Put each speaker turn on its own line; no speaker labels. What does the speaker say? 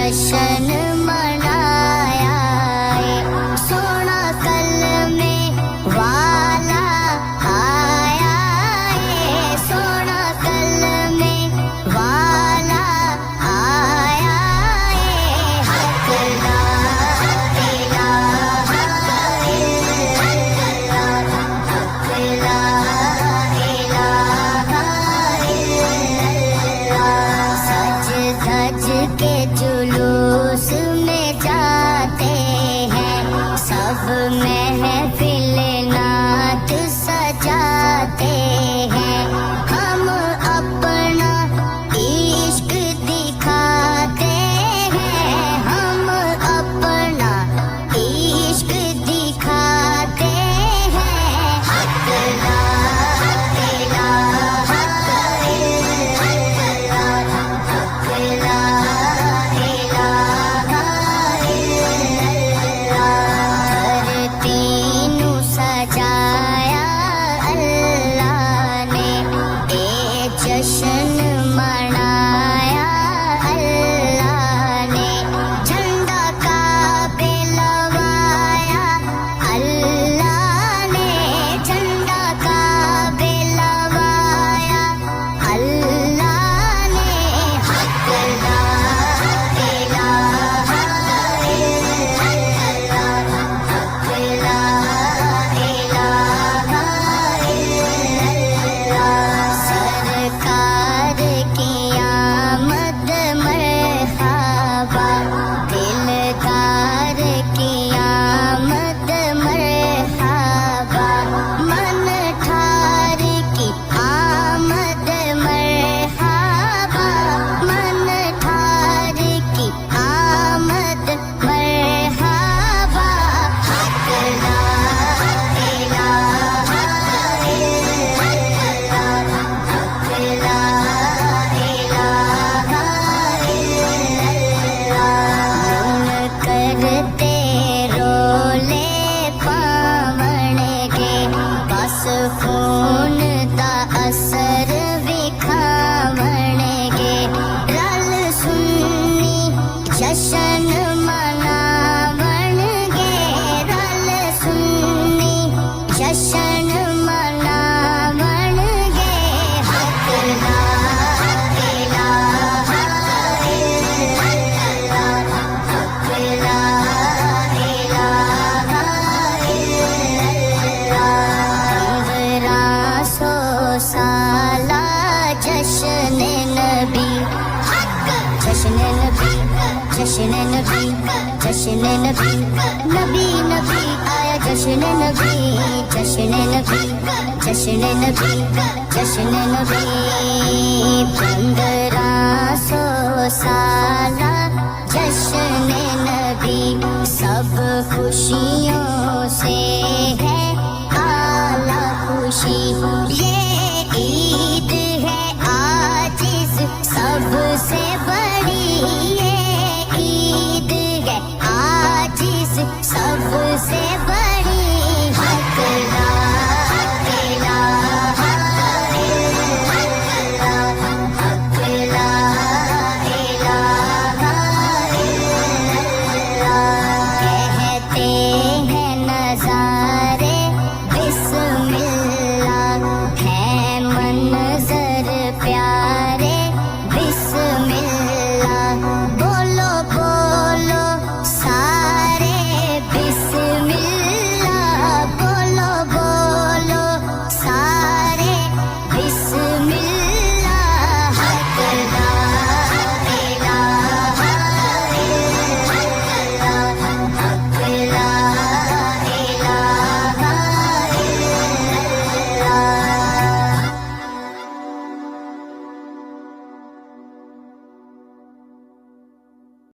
جشن منایا ہے، سونا کلمے والا آیا ہے، سونا کلمے والا آیا ہے، حق لا الہ الا اللہ، حق لا الہ الا اللہ، سج دھج کے جلوس میں جاتے ہیں، سب محفل نعت سجاتے ہیں، ہم اپنا عشق دکھاتے ہیں، ہم اپنا عشق دکھاتے ہیں، حق لا الہ الا اللہ، حق لا الہ الا اللہ، دھرتی نو سجایا اللہ نے، اے جشن منایا اللہ نے، جھنڈا کعبے لوایا اللہ نے، جھنڈا کعبے لوایا اللہ نے، حق لا الہ الا اللہ، حق لا الہ الا اللہ، سرکار کی آمد مرحبا، دلدار کی آمد مرحبا، من ٹھار کی آمد مرحبا، من ٹھار کی آمد مرحبا، حق لا الہ الا اللہ، حق لا الہ الا اللہ، کرتے رولے پاون گے، بس خون دا اثر وکھاون گے، رل سنی جشن مناون گے، رل سنی جشن مناون گے، حق لا الہ الا اللہ، حق لا الہ الا اللہ، 1500 سالہ جشن نبی، جشن نبی، جشن نبی، جشن نبی، نبی نبی آیا، جشن نبی، جشن نبی، جشن نبی، جشن نبی، 1500 سالہ جشن نبی، سب خوشیوں سے ہے اعلیٰ خوشی، یہ عید ہے عاجز سب سے بڑی، یہ عید ہے عاجز سب سے